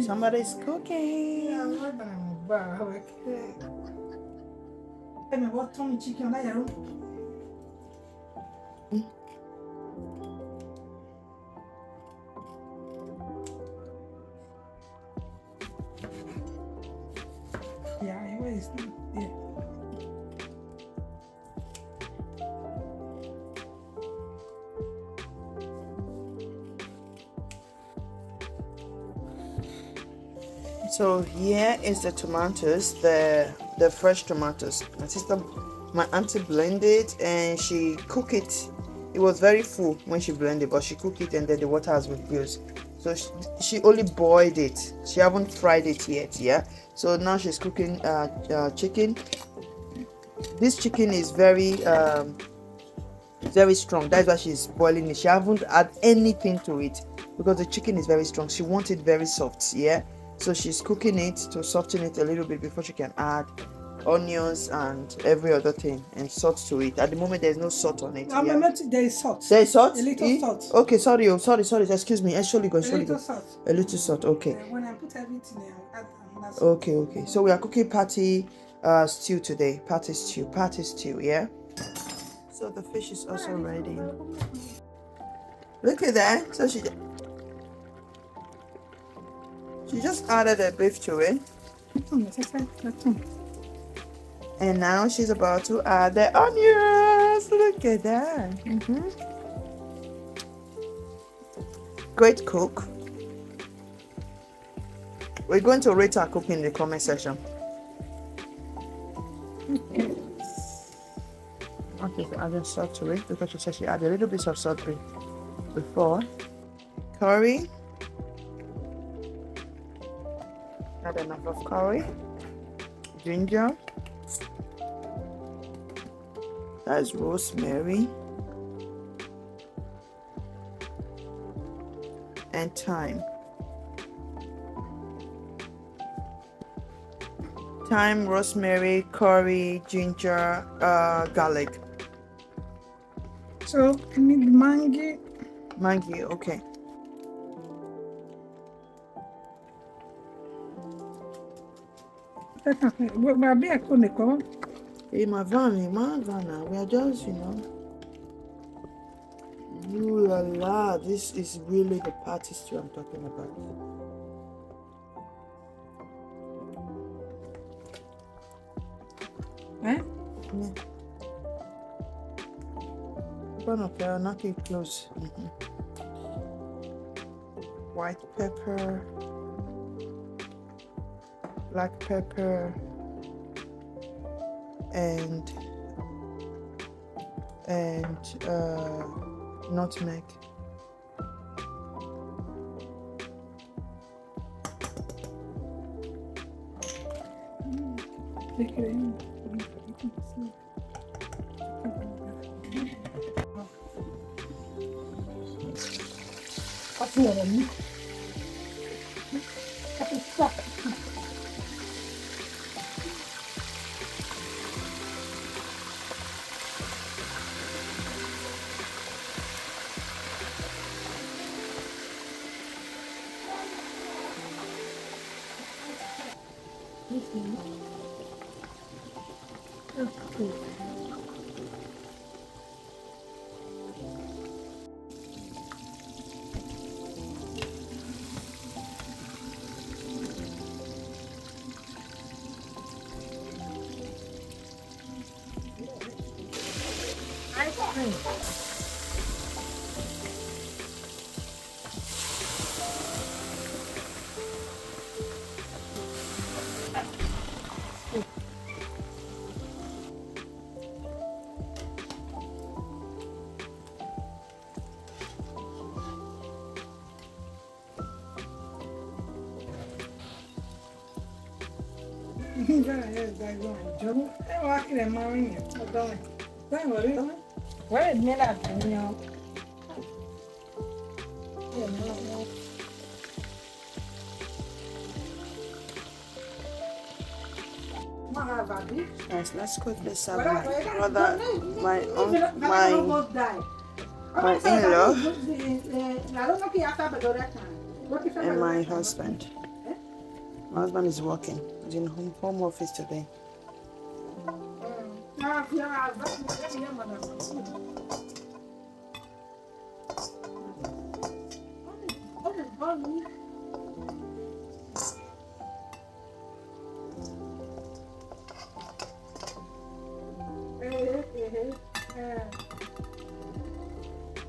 Somebody's cooking. Yeah, where is it? Yeah. So here is the tomatoes, the fresh tomatoes. My auntie blended and she cooked it. It was very full when she blended, but she cooked it and then the water has reduced. So she only boiled it. She haven't fried it yet. Yeah. So now she's cooking chicken. This chicken is very strong. That's why she's boiling it. She haven't add anything to it because the chicken is very strong. She wants it very soft. Yeah. So she's cooking it to soften it a little bit before she can add onions and every other thing and salt to it. At the moment, there's no salt on it. Yeah? There is salt. There is salt? A little salt. Okay, sorry. Oh, sorry. Excuse me. Surely go. A little salt. A little salt. Okay. When I put everything in, I add another salt. Okay. So we are cooking patty stew today. Patty stew. Yeah. So the fish is also ready. Look at that. So she just added a beef to it. And now she's about to add the onions. Look at that. Great cook. We're going to rate her cooking in the comment section. Okay, so add salt to it because she said she added a little bit of salt before. Curry. Add enough of curry. Ginger. That's rosemary. And thyme. Thyme, rosemary, curry, ginger, garlic. So I need mangi. Maggi, okay. Hey, my van, we are just, Ooh la la, this is really the party stew I'm talking about. Eh? Yeah. One of them, knock it close. White pepper, black pepper, and nutmeg. Yes, let's cook this up. My in-law. and my husband. My husband is working. He's in home office today.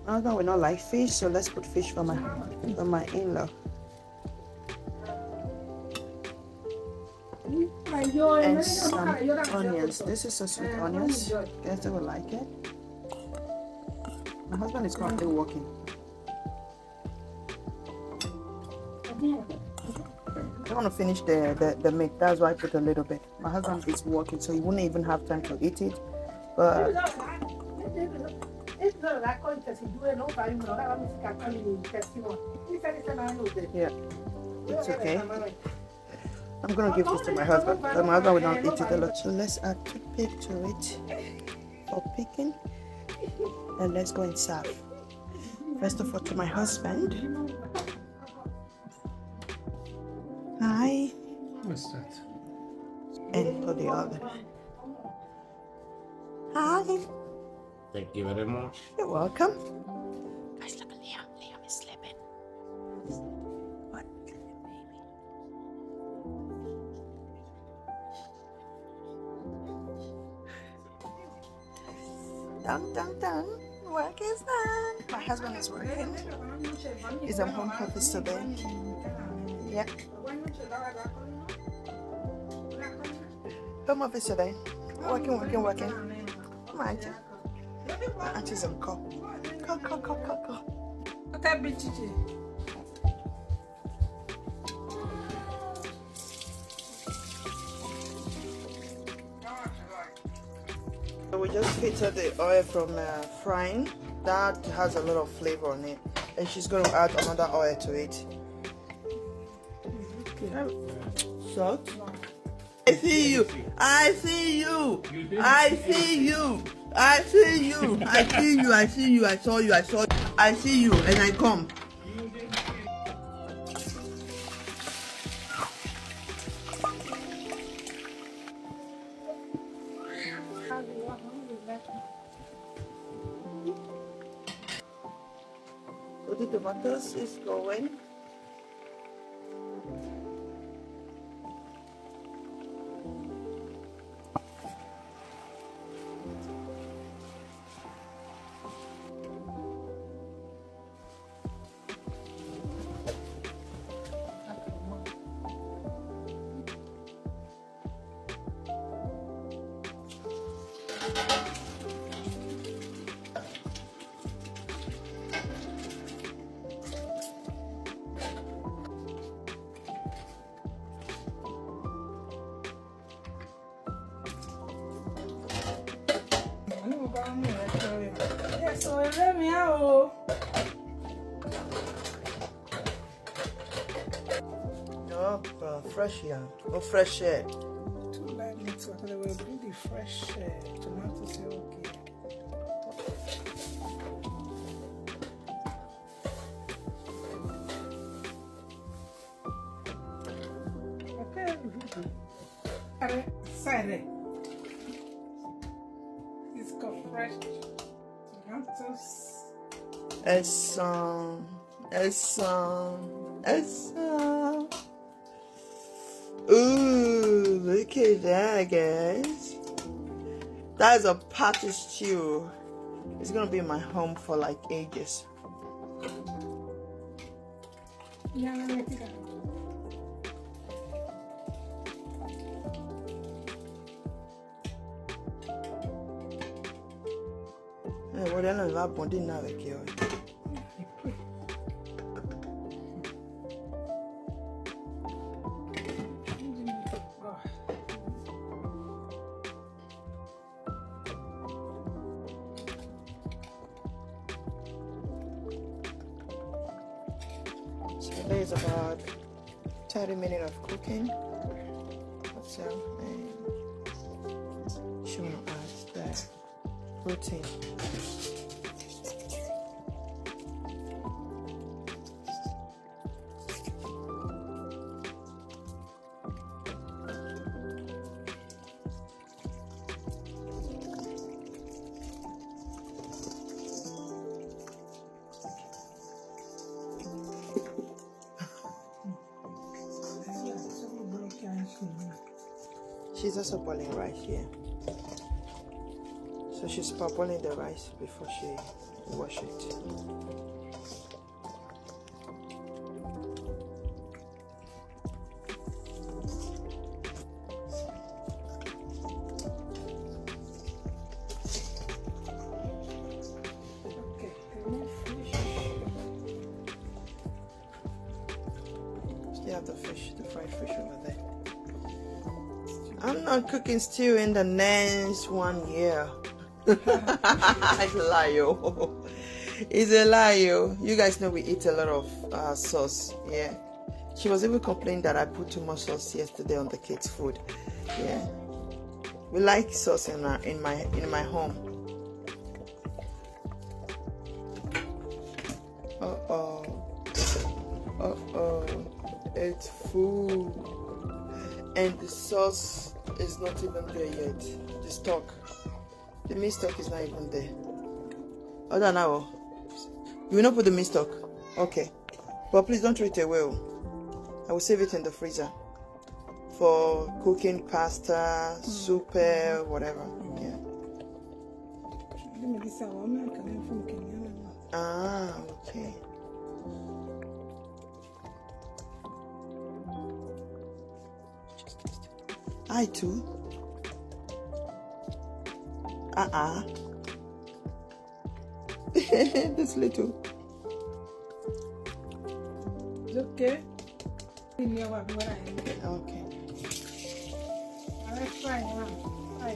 My husband will not like fish, so let's put fish for my in-law. And some onions. This is a sweet onions. Guess they will like it. My husband is currently working. I want to finish the meat. That's why I put a little bit. My husband is working, so he wouldn't even have time to eat it. But yeah, it's okay. I'm gonna give this to my husband. But my husband will not eat it a lot. So let's add toothpick to it for picking. And let's go and serve. First of all, to my husband. Hi. What's that? And to the other. Hi. Thank you very much. You're welcome. Guys, look at Liam. Liam is sleeping. What? Dun dun dun. Work is done. My husband is working. He's at home office today. Yeah. Home office today. Working. Come on, auntie. My auntie's on call. Call. So we just filtered the oil from frying. That has a lot of flavor on it. And she's going to add another oil to it. Salt. I see you, and I come. So the tomatoes is going. Oh, fresh yam. Oh, fresh air. Too light mix up. They will bring the fresh tomatoes. Okay. Okay. Sorry. It's got fresh tomatoes. Essence. Ooh, look at that, guys. That is a patty stew. It's gonna be in my home for like ages. Yeah, like that. What do you know about now, So there's about 30 minutes of cooking. So, she want to add the protein. She's also boiling rice here. So she's parboiling the rice before she wash it. Okay, fish. Still have the fish, the fried fish over there. I'm not cooking stew in the next 1 year. It's a lie, yo. It's a lie, yo. You guys know we eat a lot of sauce. Yeah. She was even complaining that I put too much sauce yesterday on the kids' food. Yeah. We like sauce in my home. It's full. And the sauce is not even there yet. The stock. The meat stock is not even there. Hold on now. You will not put the meat stock? Okay. But please don't throw it away. I will save it in the freezer. For cooking pasta, soup, whatever. Yeah. Ah, okay. I too. This little. It's okay. Okay. Okay. Let's try now. Try.